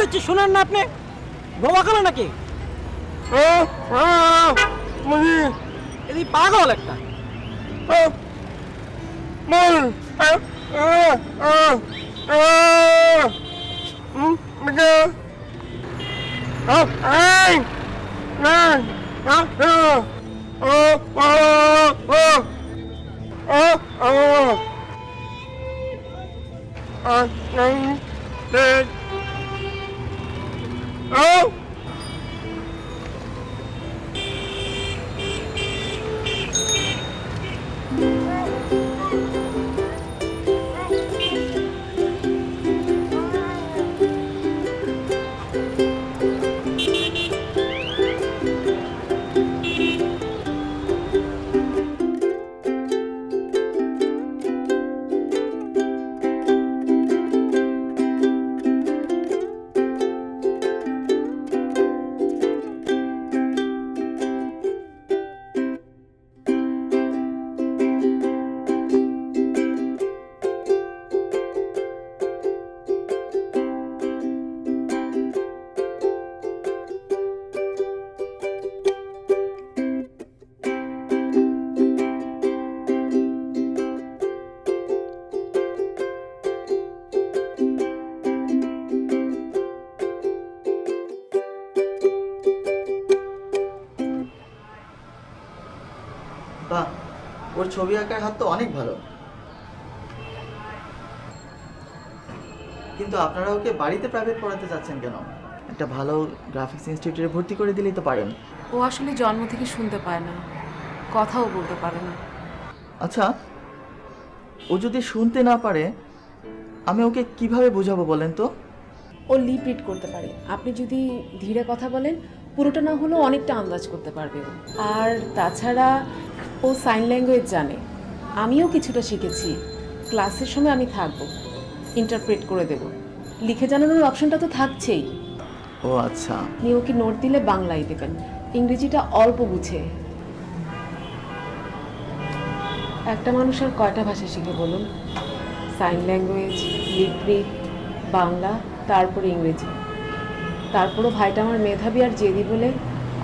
বলেছি শোনেন না আপনি? বোমা খাবে নাকি? এদিকে পাগল একটা। বাহ, ওর ছবি আঁকার হাত তো অনেক ভালো। কিন্তু আপনারা ওকে বাড়িতে প্রাইভেট পড়াতে চাচ্ছেন কেন? একটা ভালো গ্রাফিক্স ইনস্টিটিউটে ভর্তি করে দিলেই তো পারেন। ও আসলে জন্ম থেকে শুনতে পায় না, কথাও বলতে পারে না। আচ্ছা, ও যদি শুনতে না পারে আমি ওকে কিভাবে বোঝাবো বলেন তো? ও লিপ রিড করতে পারে, আপনি যদি ধীরে কথা বলেন পুরোটা না হলেও অনেকটা আন্দাজ করতে পারবে ও। আর তাছাড়া ও সাইন ল্যাঙ্গুয়েজ জানে, আমিও কিছুটা শিখেছি। ক্লাসের সময় আমি থাকবো, ইন্টারপ্রেট করে দেব। লিখে জানানোর অপশনটা তো থাকছেই। ও আচ্ছা। আপনি ওকে নোট দিলে বাংলায় দেবেন, ইংরেজিটা অল্প বুঝে। একটা মানুষ আর কয়টা ভাষা শিখে বলুন? Sign language, lip read, Bangla, তারপরে ইংরেজি। তারপরও ভাইটা আমার মেধাবী আর জেদি বলে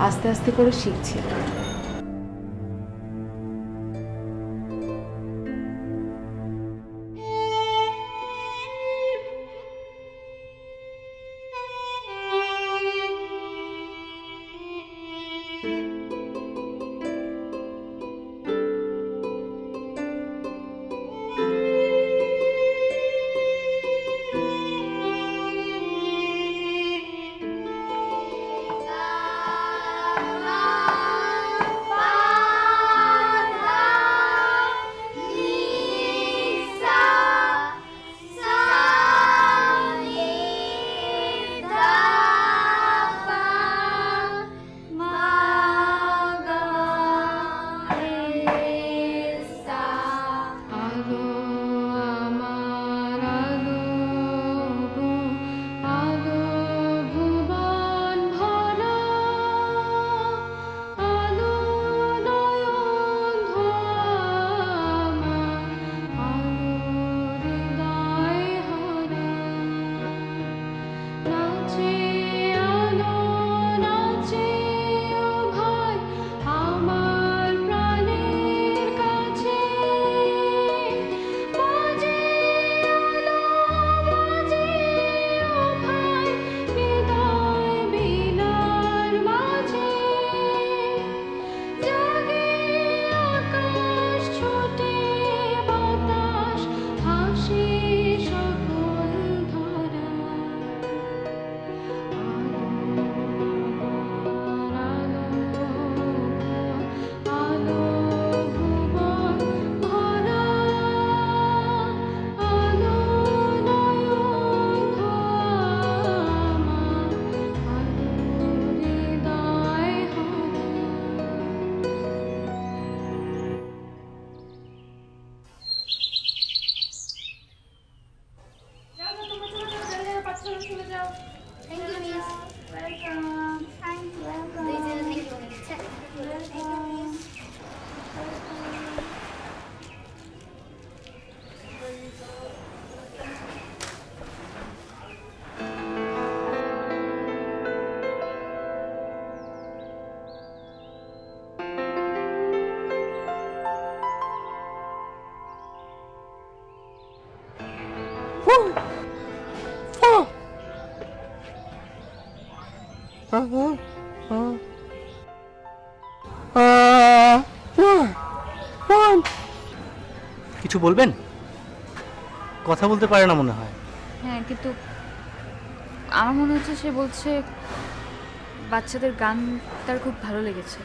আস্তে আস্তে করে শিখছে। কিছু বলবেন? কথা বলতে পারে না মনে হয়। হ্যাঁ, কিন্তু আমার মনে হচ্ছে সে বলছে বাচ্চাদের গান তার খুব ভালো লেগেছে।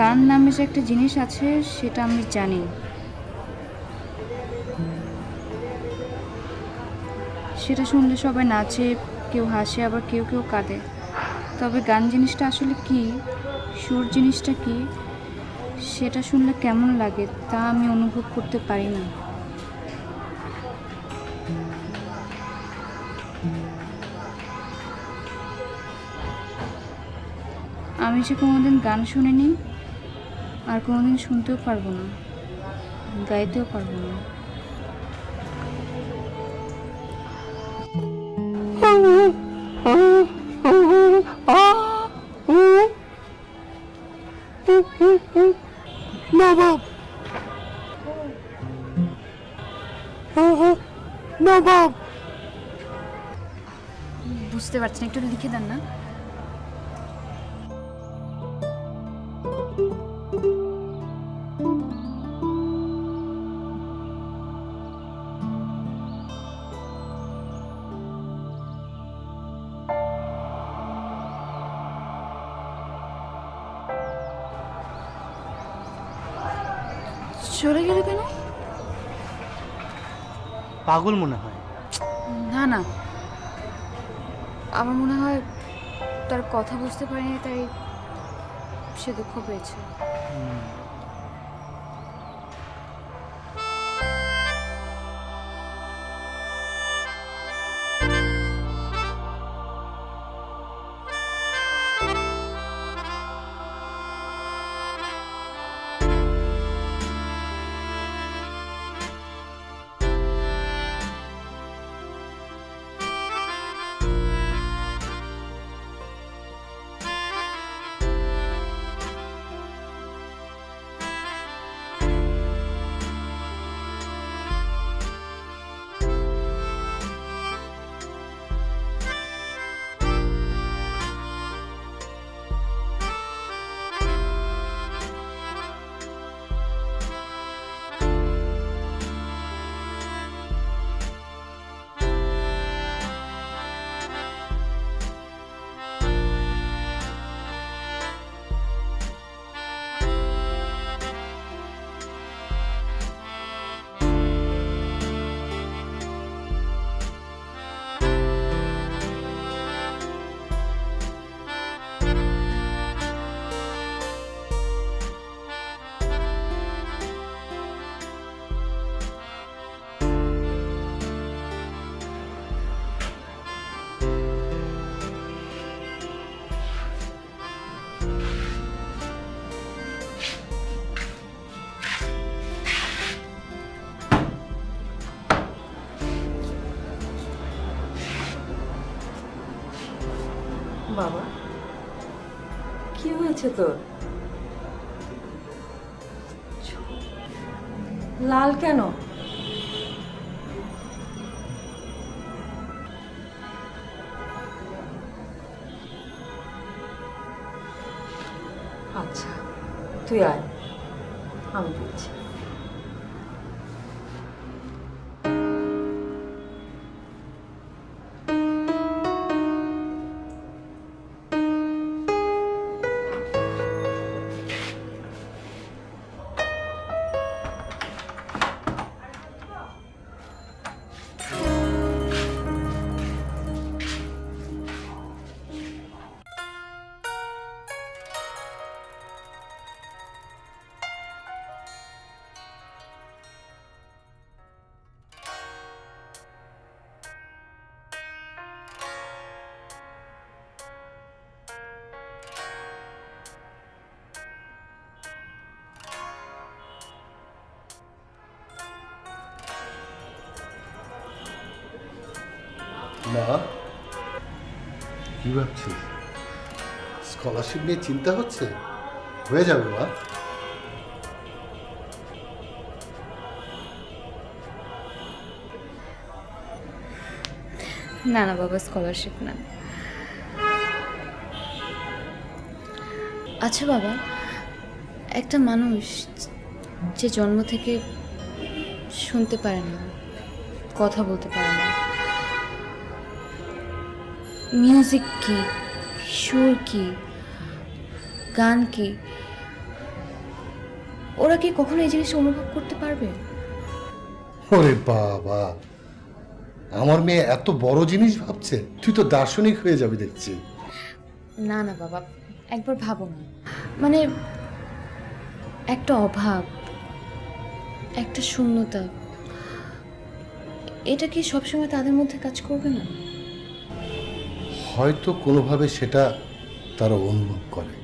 গান নামে যে একটা জিনিস আছে সেটা আমি জানি। সেটা শুনলে সবাই নাচে, কেউ হাসে, আবার কেউ কেউ কাঁদে। তবে গান জিনিসটা আসলে কি, সুর জিনিসটা কি, সেটা শুনলে কেমন লাগে তা আমি অনুভব করতে পারি না। আমি যে কোনোদিন গান শুনিনি, আর কোনোদিন শুনতেও পারবো না, গাইতেও পারবো না। নবাব, নবাব। বুঝতে পারছি না, একটু লিখে দেন না। চলে গেল কেন? পাগল মনে হয়। না না, আমার মনে হয় তার কথা বুঝতে পারিনি, তাই সে দুঃখ পেয়েছে। বাবা, কি হয়েছে তোর? লাল কেন? আচ্ছা, তুই আয়, আমি দিচ্ছি। মা, কি ভাবছিস? স্কলারশিপ নিয়ে চিন্তা হচ্ছে? হয়ে যাবে মা। না না বাবা, স্কলারশিপ না। আচ্ছা বাবা, একটা মানুষ যে জন্ম থেকে শুনতে পারে না, কথা বলতে পারে না, মিউজিক কি, সুর কি, গান কি, ওরা কি কখনো এই জিনিসটা অনুভব করতে পারবে? ওরে বাবা, আমার মেয়ে এত বড় জিনিস ভাবছে। তুই তো দার্শনিক হয়ে যাবি দেখছি। না না বাবা, একবার ভাবো না, মানে একটা অভাব, একটা শূন্যতা, এটা কি সবসময় তাদের মধ্যে কাজ করবে না? হয়তো কোনোভাবে সেটা তারা অনুভব করে,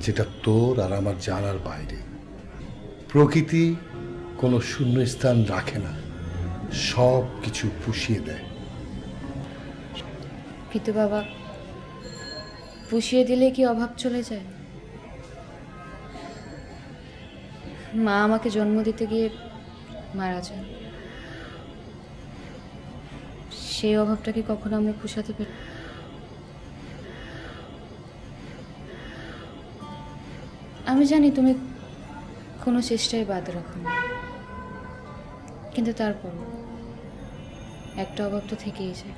যেটা তোর আর আমার জানার বাইরে। প্রকৃতি কোনো শূন্যস্থান রাখে না, সব কিছু পুষিয়ে দেয়। কিন্তু বাবা, পুষিয়ে দিলে কি অভাব চলে যায়? মা আমাকে জন্ম দিতে গিয়ে মারা যান, সেই অভাবটা কি কখনো আমরা পুষাতে পারি? আমি জানি তুমি কোনো চেষ্টাই বাদ রাখো না, কিন্তু তারপর একটা অভাব তো থেকেই যায়।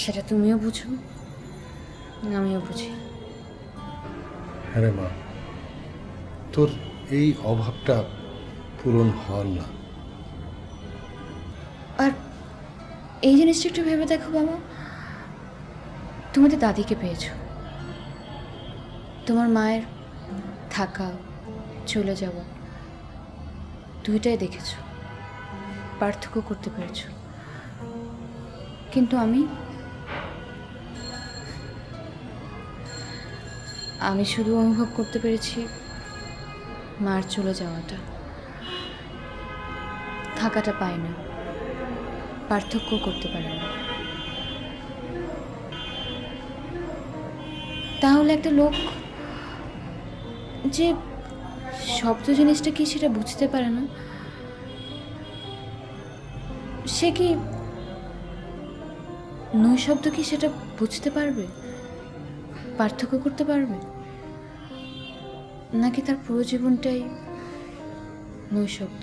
সেটা তুমিও বুঝো, আমিও বুঝি। হ্যাঁ রে মা, তোর এই অভাবটা পূরণ হওয়ার না। আর এই জিনিসটা একটু ভেবে দেখো বাবা, তুমি তো দাদিকে পেয়েছো, তোমার মায়ের থাকা, চলে যাওয়া, দুইটাই দেখেছো, পার্থক্য করতে পেরেছো। কিন্তু আমি শুধু অনুভব করতে পেরেছি মার চলে যাওয়াটা, থাকাটা পায় না, পার্থক্য করতে পারে না। তাহলে একটা লোক যে শব্দ জিনিসটা কি সেটা বুঝতে পারে না, সে কি নৈশব্দ কি সেটা বুঝতে পারবে, পার্থক্য করতে পারবে? নাকি তার পুরো জীবনটাই নৈশব্দ?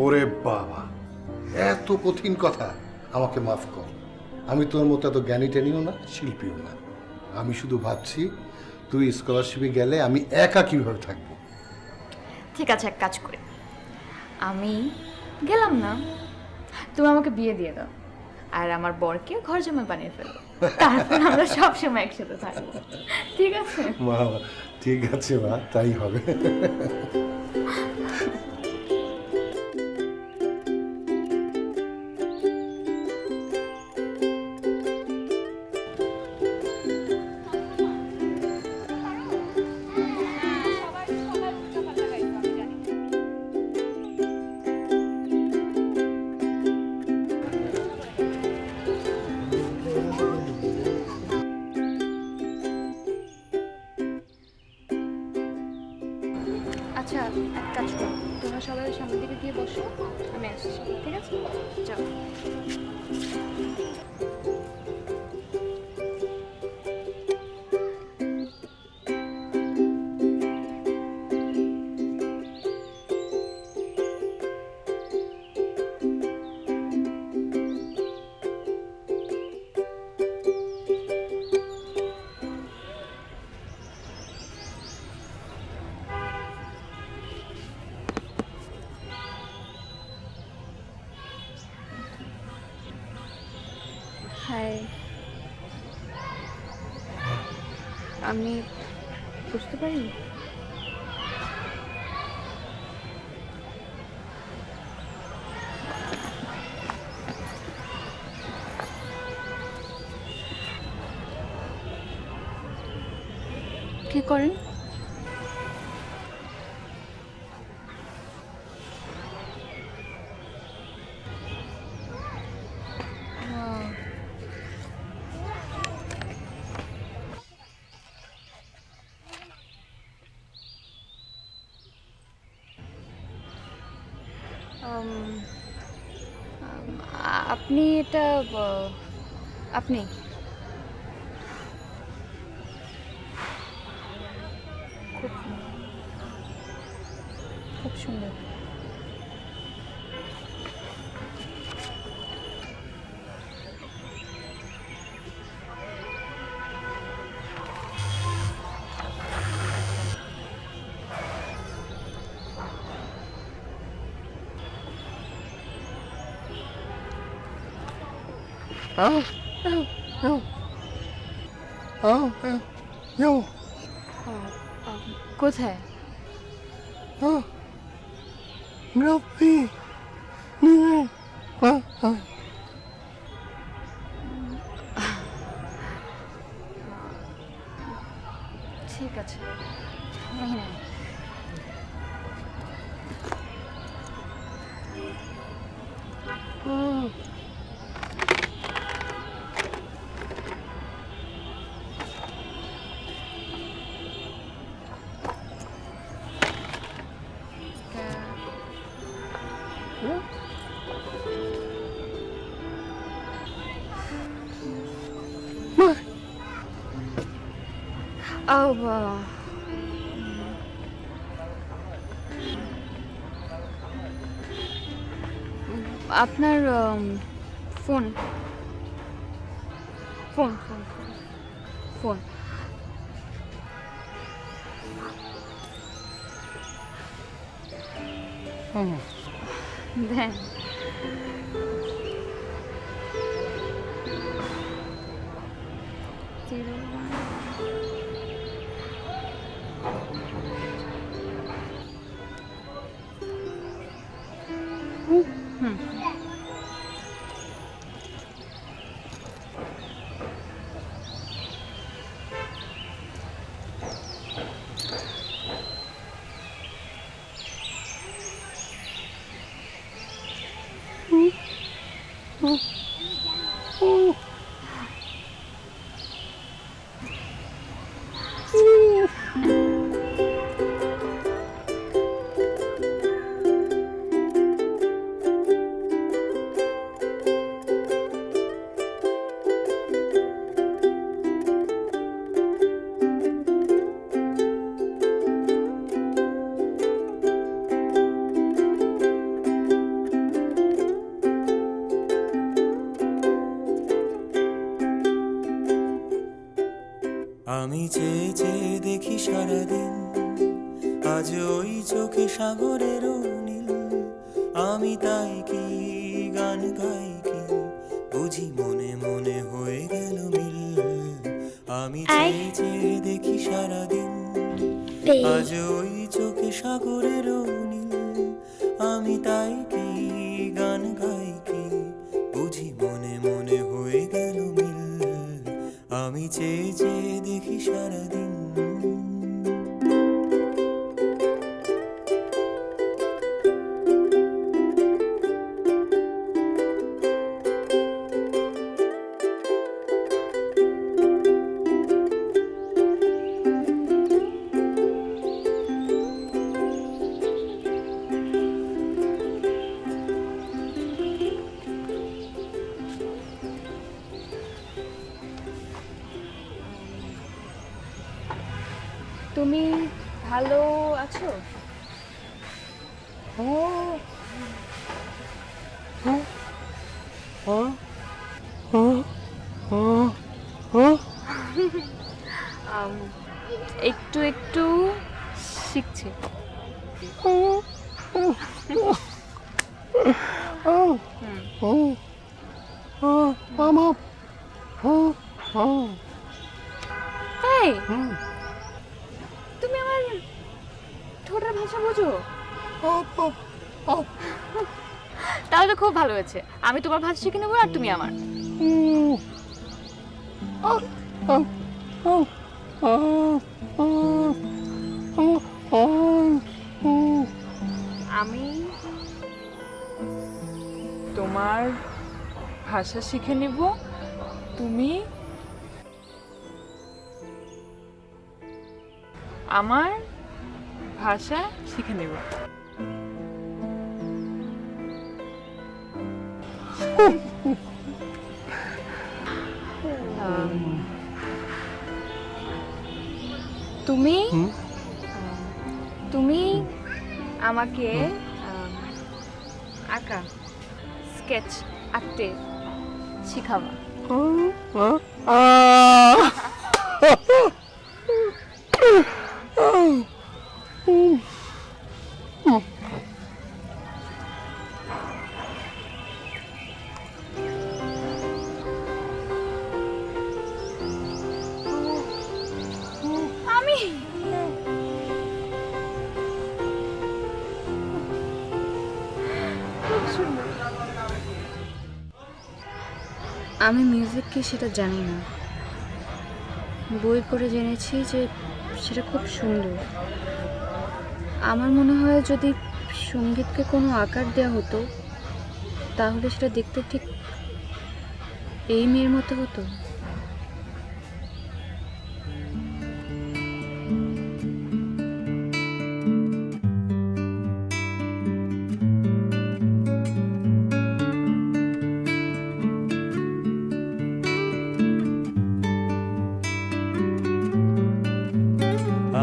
ওরে বাবা, এত কঠিন কথা। আমাকে মাফ কর, আমি তোর মতো এত জ্ঞানী টেনিও না, শিল্পীও না। আমি শুধু ভাবছি তুই স্কলারশিপে গেলে আমি একা কিভাবে থাকবো। ঠিক আছে, এক কাজ করে আমি গেলাম না, তুমি আমাকে বিয়ে দিয়ে দাও, আর আমার বরকে ঘর জামাই বানিয়ে ফেলো, তারপর আমরা সব সময় একসাথে থাকবো। ঠিক আছে মা, ঠিক আছে মা, তাই হবে। আচ্ছা, এক কাজ করো, তোমরা সবাই সামনের দিকে গিয়ে বসো, আমি আসছি, ঠিক আছে? যাও। হাই, আমি বুঝতে পারিনি। কি করেন? আপনি এটা আপনি খুব সুন্দর। কোথায়? ঠিক আছে, এখানে। আপনার ফোন ফোন ফোন ফোন দেন। আমি চেয়ে চেয়ে দেখি সারাদিন, আজ ওই চোখে সাগরের নীল। আমি তাই কি গান গাই কি, বুঝি মনে মনে হয়ে গেল মিল। আমি চেয়ে চেয়ে দেখি সারাদিন, আজ ওই চোখে সাগরের নীল। আমি তাই কি গান গাই কি, বুঝি মনে মনে হয়ে গেল মিল। আমি চেয়ে চেয়ে দেখি সারাদিন। তুমি ভালো আছো? একটু একটু শিখছি। এই, তুমি আমার ঠোঁটের ভাষা বোঝো? তাহলে তো খুব ভালো হয়েছে। আমি তোমার ভাষা শিখে নেবো আর তুমি আমার। আমি তোমার ভাষা শিখে নেব, তুমি আমার ভাষা শিখে নেব। তুমি তুমি আমাকে আঁকা স্কেচ আঁকতে শিখাবা। আমি আমি মিউজিক কি সেটা জানি না, বই পড়ে জেনেছি যে সেটা খুব সুন্দর। আমার মনে হয় যদি সঙ্গীতকে কোনো আকার দেওয়া হতো তাহলে সেটা দেখতে ঠিক এই মেয়ের মতো হতো।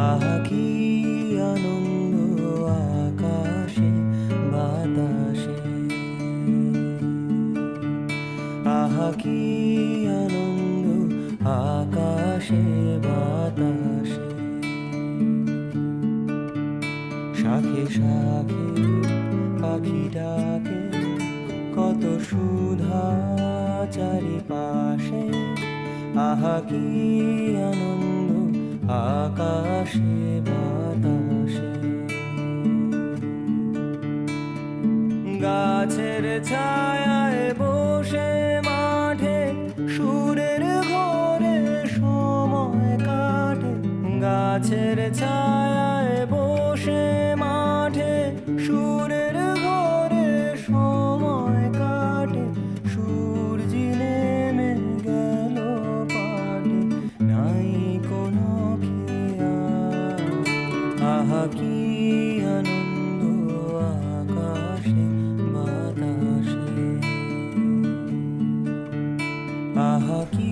আহা কি আনন্দ আকাশে বাতাসে, আহা কি আনন্দ আকাশে বাতাসে, শাখে শাখে পাখি ডাকে কত সুধা চারিপাশে, আহা কি আনন্দ আকাশে বাতাসে, গাছের ছায়ায় বসে মাঠে সুরের ঘরে সময় কাটে, গাছের ছায়ায় বসে মাঠে সুরের ঘরে সময় কাটে, সূর্য নেমে গেল পাটে নাই কোনো খেয়া, আহা কি আনন্দ আকাশে বাতাসে, আহা কি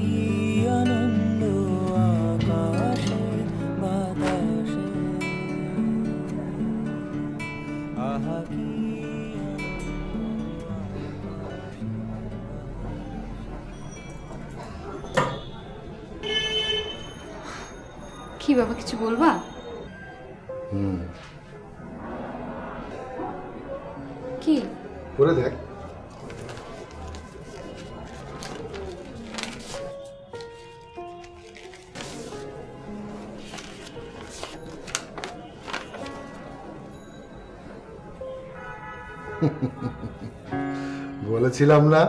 আনন্দ আকাশে বাতাসে, আহা কি কি বাবা, কিছু বলবা? কি করে দেখ। বলেছিলাম না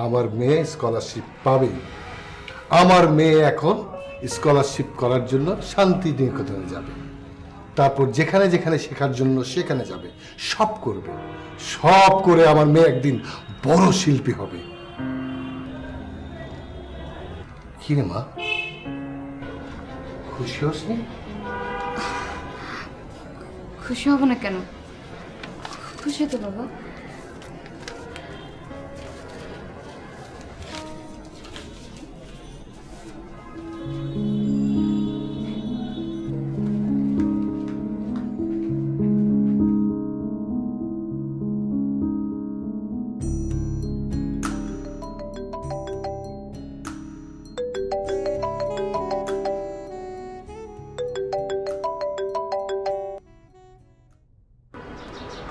আমার মেয়ে স্কলারশিপ পাবে। আমার মেয়ে এখন স্কলারশিপ করার জন্য শান্তিনিকেতনে যাবে, তারপর যেখানে যেখানে শেখার জন্য সেখানে যাবে, সব করবে, সব করে আমার মেয়ে একদিন বড় শিল্পী হবে। কি রে মা, খুশি হসনি? খুশি হব না কেন? খুশি তো বাবা।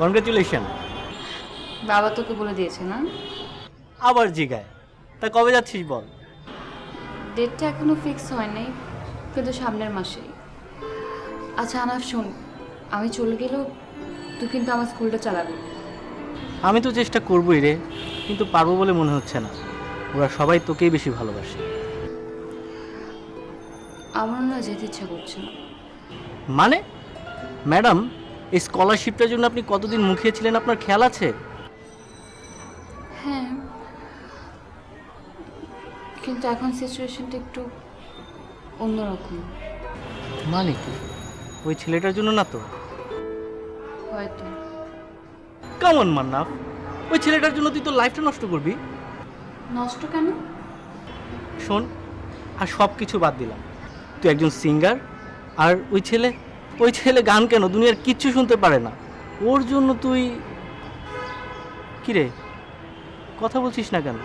কনগ্রাচুলেশন। বাবা তোকে বলে দিয়েছে না? আবার জিগায়, তা কবে যাচ্ছিস বল? ডেটটা এখনো ফিক্স হয় নাই, কিন্তু সামনের মাসেই। আচ্ছা আনাফ শোন, আমি চলে গেলেও তুই কিন্তু আমার স্কুলটা চালাবি। আমি তো চেষ্টা করবই রে, কিন্তু পারবো বলে মনে হচ্ছে না। ওরা সবাই তোকেই বেশি ভালোবাসে। আমার না যেতে ইচ্ছা করছে না। মানে ম্যাডাম, এই স্কলারশিপটার জন্য আপনি কতদিন মুখিয়েছিলেন আপনার খেয়াল আছে? হ্যাঁ, কিন্তু এখন সিচুয়েশনটা একটু অন্যরকম। মানে কি? ওই ছেলেটার জন্য না তো? হয়তো। কেমন মান্নাফ, ওই ছেলেটার জন্য তুই তোর লাইফটা নষ্ট করবি? নষ্ট কেন? শোন, আর সব কিছু বাদ দিলাম, তুই একজন সিঙ্গার, আর ওই ছেলে গান কেন দুনিয়ার কিচ্ছু শুনতে পারে না, ওর জন্য তুই কিরে কথা বলছিস না কেন?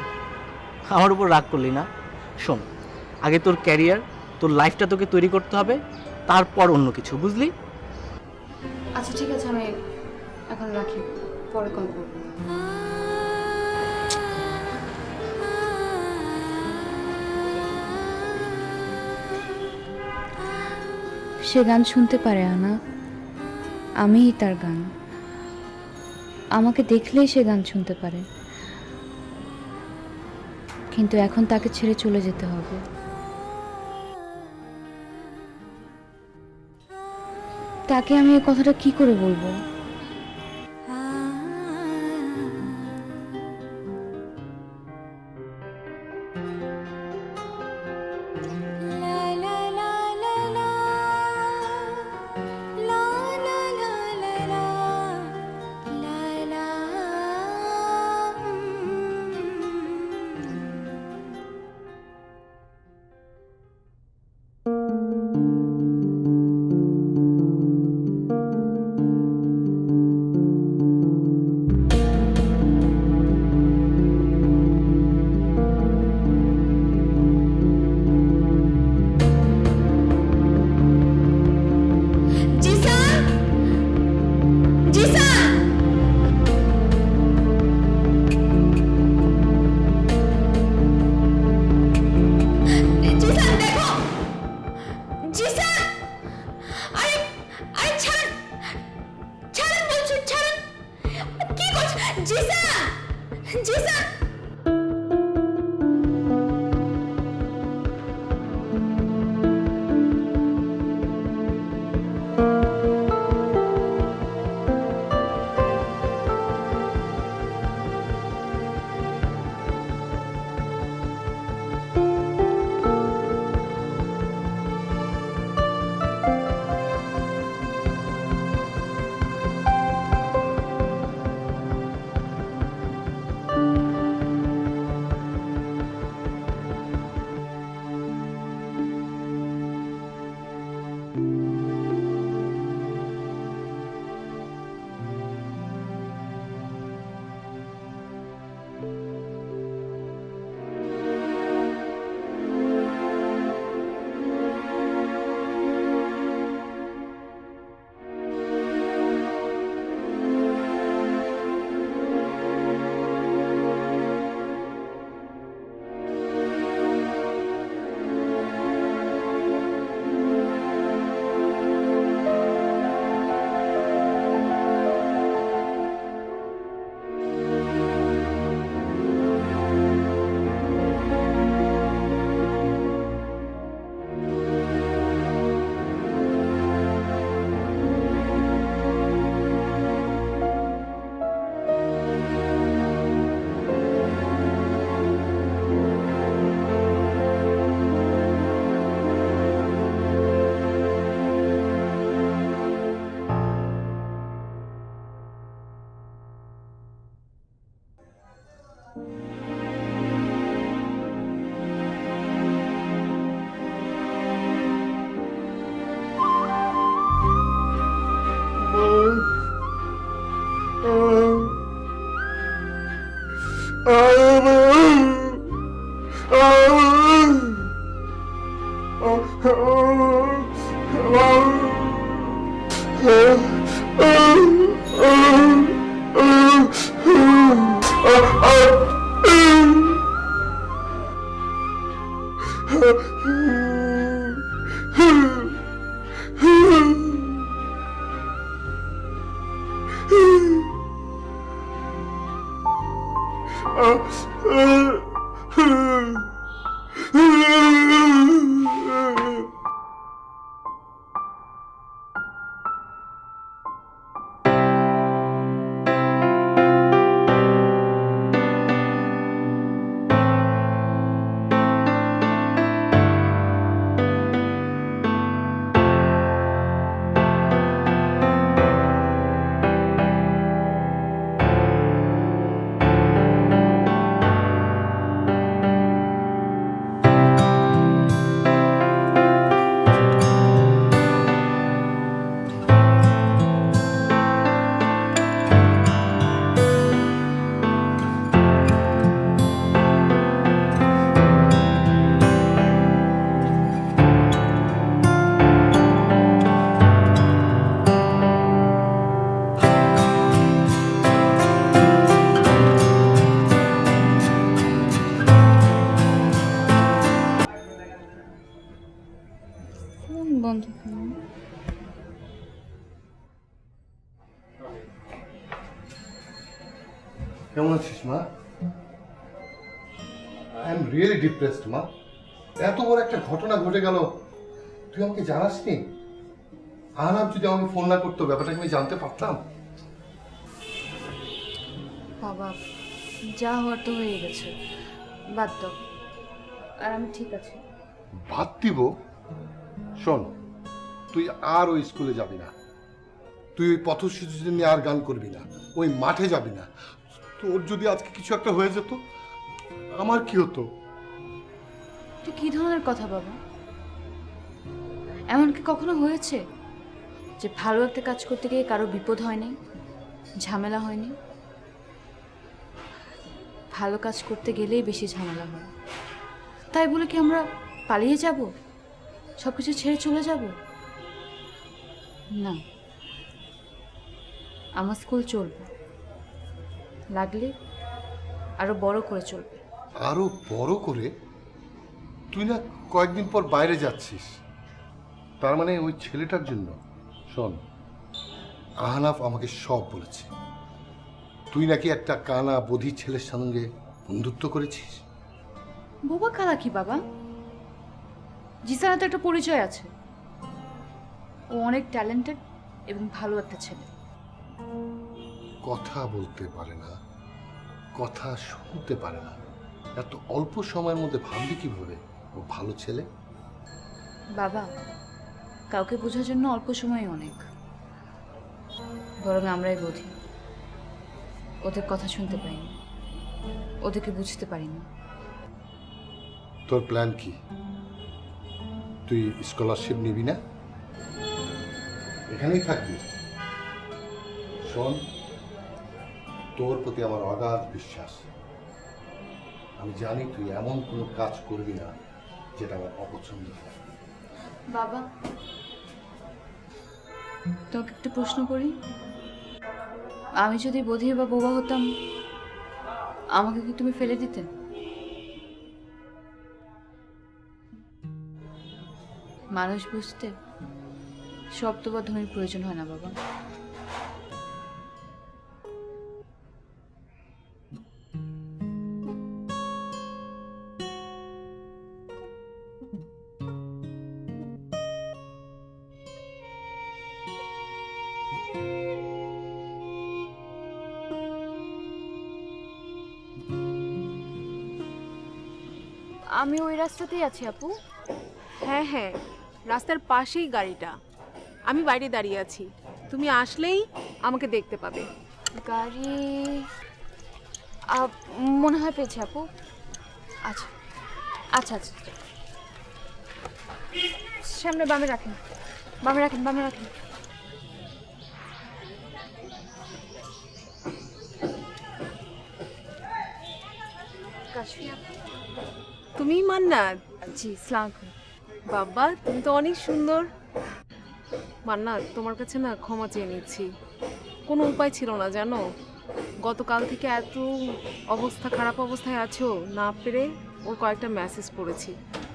আমার উপর রাগ করলি না? শোন, আগে তোর ক্যারিয়ার, তোর লাইফটা তোকে তৈরি করতে হবে, তারপর অন্য কিছু, বুঝলি? আচ্ছা ঠিক আছে, আমি এখন রাখি, পরে কল করবো। সে গান শুনতে পারে আনা, আমিই তার গান। আমাকে দেখলেই সে গান শুনতে পারে, কিন্তু এখন তাকে ছেড়ে চলে যেতে হবে। তাকে আমি এই কথাটা কি করে বলবো? কেমন আছিস মা? আই এম রিয়েলি ডিপ্রেসড মা। এত বড় একটা ঘটনা ঘটে গেল, তুই আমাকে জানাসনি? আহনাব যদি আমাকে ফোন না করতো, ব্যাপারটা কি আমি জানতে পারতাম? বাবা, যা হওয়ার তো হয়ে গেছে, বাদ দাও। আর আমি ঠিক আছি। বাদ দিব? শোন, তুই আর ওই স্কুলে যাবি না, তুই ওই পথশিশুদের নিয়ে আর গান করবি না, ওই মাঠে যাবি না। তোর যদি আজকে কিছু একটা হয়ে যেত, আমার কি হতো? তুই কি ধরনের কথা বাবা? এমন কি কখনো হয়েছে যে ভালো একটা কাজ করতে গিয়ে কারো বিপদ হয়নি, ঝামেলা হয়নি? ভালো কাজ করতে গেলেই বেশি ঝামেলা হয়। তাই বলে কি আমরা পালিয়ে যাব, সব কিছু ছেড়ে চলে যাব? না, আমার স্কুল চলবে, লাগলে আরো বড় করে চলবে। আরো বড় করে? তুই না কয়েকদিন পর বাইরে যাচ্ছিস, তার মানে ওই ছেলেটার জন্য? শোন, আহনাফ আমাকে সব বলেছে। তুই নাকি একটা কানা বধির ছেলের সঙ্গে বন্ধুত্ব করেছিস। বোবা খালা কি বাবা? জিসানের তো একটা পরিচয় আছে, ও অনেক ট্যালেন্টেড এবং ভালো একটা ছেলে। কথা বলতে পারে না, কথা শুনতে পারে না, এত অল্প সময়ের মধ্যে ভাবলি কিভাবে ও ভালো ছেলে? বাবা, কাউকে বোঝার জন্য অল্প সময় অনেক, বরং আমরাই বুঝি। ওদের কথা শুনতে পাইনি, ওদেরকে বুঝতে পারিনি। তোর প্ল্যান কি? তুই স্কলারশিপ নিবি না? এখানেই থাকবি? শোন, তোর প্রতি আমার অগাধ বিশ্বাস। আমি জানি তুই এমন কোনো কাজ করবি না যেটা আমার অপছন্দ হয়। বাবা, তোকে একটা প্রশ্ন করি, আমি যদি বধির বা বোবা হতাম, আমাকে কি তুমি ফেলে দিতে? মানুষ বুঝতে শব্দ বা ধ্বনির প্রয়োজন হয় না বাবা। আমি ওই রাস্তাতেই আছি আপু। হ্যাঁ হ্যাঁ, রাস্তার পাশেই গাড়িটা। আমি বাইরে দাঁড়িয়ে আছি, তুমি আসলেই আমাকে দেখতে পাবে। গাড়ি মনে হয় পেয়েছি আপু। আচ্ছা আচ্ছা আচ্ছা, সামনে বামে রাখেন, বামে রাখেন, বামে রাখেন। কাশফি আপু? তুমি মান্নাত? জি, সালাম আলাইকুম। বাবা, তুমি তো অনেক সুন্দর। মান্নাত, তোমার কাছে না ক্ষমা চেয়ে নিচ্ছি, কোনো উপায় ছিল না জানো। গতকাল থেকে এত খারাপ অবস্থায় আছো, না পেরে ওর কয়েকটা মেসেজ পড়েছি,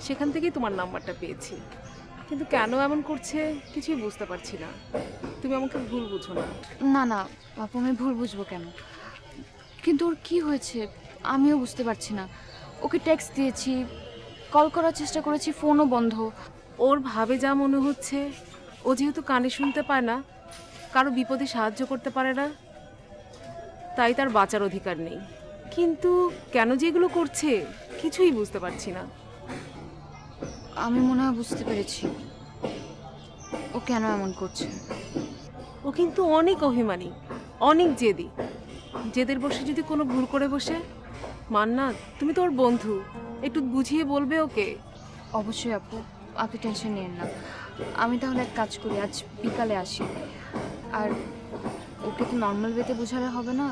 সেখান থেকেই তোমার নাম্বারটা পেয়েছি। কিন্তু কেন এমন করছে কিছুই বুঝতে পারছি না। তুমি আমাকে ভুল বুঝো না। না না আপু, আমি ভুল বুঝবো কেন? কিন্তু ওর কি হয়েছে আমিও বুঝতে পারছি না। ওকে টেক্সট দিয়েছি, কল করার চেষ্টা করেছি, ফোনও বন্ধ। ওর ভাবে যা মনে হচ্ছে, ও যেহেতু কানে শুনতে পায় না, কারো বিপদে সাহায্য করতে পারে না, তাই তার বাঁচার অধিকার নেই। কিন্তু কেন যে এগুলো করছে কিছুই বুঝতে পারছি না। আমি মনে হয় বুঝতে পেরেছি ও কেন এমন করছে। ও কিন্তু অনেক অভিমানী, অনেক জেদি। জেদের বসে যদি কোনো ভুল করে বসে, মান্নাত তুমি তো ওর বন্ধু, একটু বুঝিয়ে বলবে ওকে। অবশ্যই আপু, আপনি টেনশন নিয়েন না। আমি তাহলে এক কাজ করি, আজ বিকালে আসি। আর ওকে তো নর্মাল ওয়েতে বোঝালে হবে না,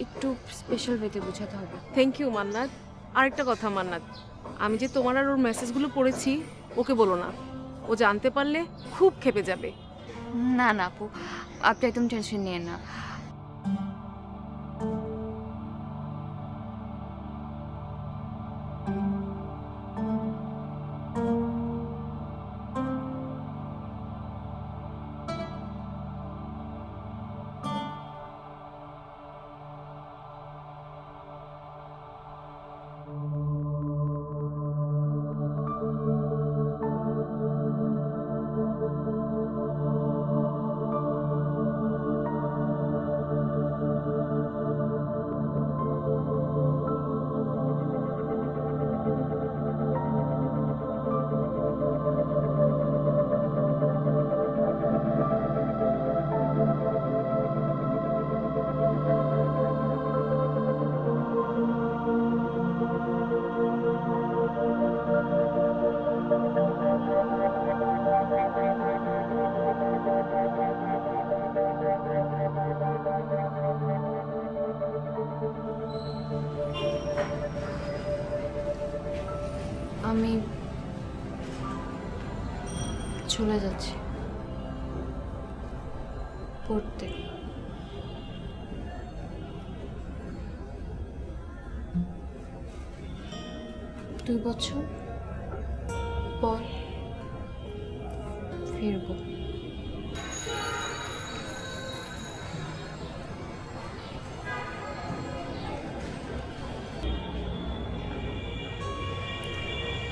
একটু স্পেশাল ওয়েতে বোঝাতে হবে। থ্যাংক ইউ মান্নাত। আরেকটা কথা মান্নাত, আমি যে তোমার আর ওর মেসেজগুলো পড়েছি ওকে বলো না, ও জানতে পারলে খুব ক্ষেপে যাবে। না না আপু, আপনি একদম টেনশন নিয়েন না। আমি চলে যাচ্ছি পড়তে। দুই বছর পর ফিরবো।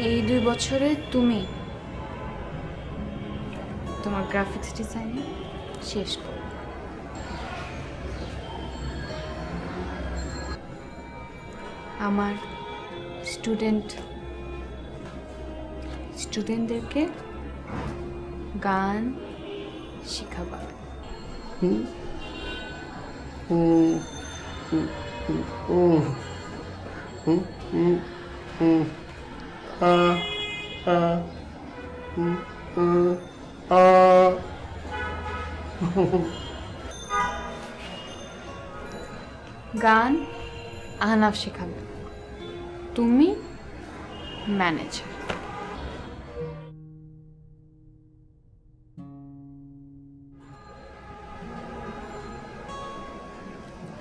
এই 2 বছরে তুমি তোমার গ্রাফিক্স ডিজাইনিং শেষ করো। আমার স্টুডেন্টদেরকে গান শেখাবা। গান আহনাফ শেখাবে, তুমি ম্যানেজার।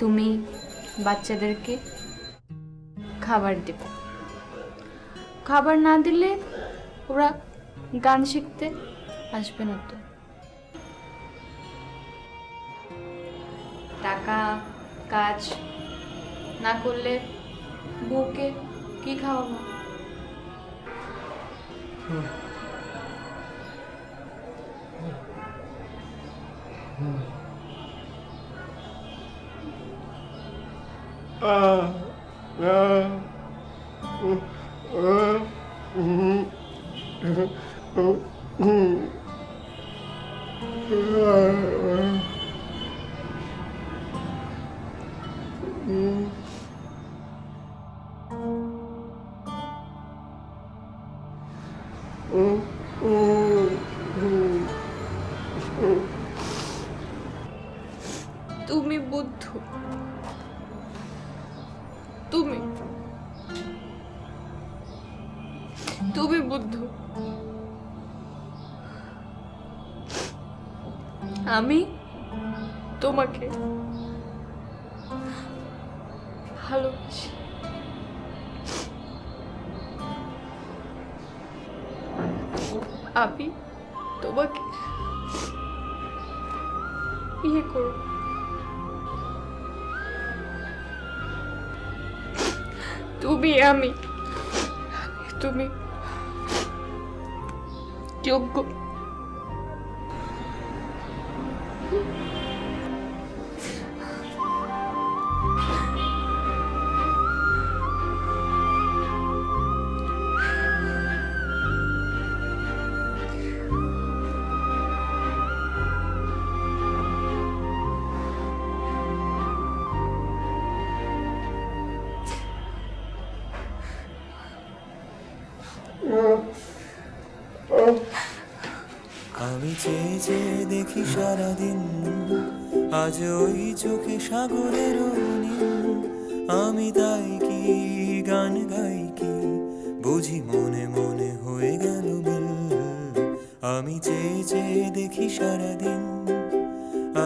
তুমি বাচ্চাদেরকে খাবার দেবে, খাবার না দিলে ওরা গান শিখতে আসবে না। তো টাকা কাজ না করলে বউকে কি খাওয়াবো? তুমি বুদ্ধ, তুমি বুদ্ধ। আমি তোমাকে ভালোবাসি। আমি তোমাকে বিয়ে করব। তুমি যোগ্য। আমি চেয়ে চেয়ে দেখি সারাদিন, আজ ওই চোখে সাগরের নীল। আমি তাই কি গান গাই কি, বুঝি মনে মনে হয়ে গেল মিল। আমি চেয়ে চেয়ে দেখি সারাদিন,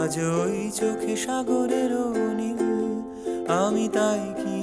আজ ওই চোখে সাগরের নীল। আমি তাই কি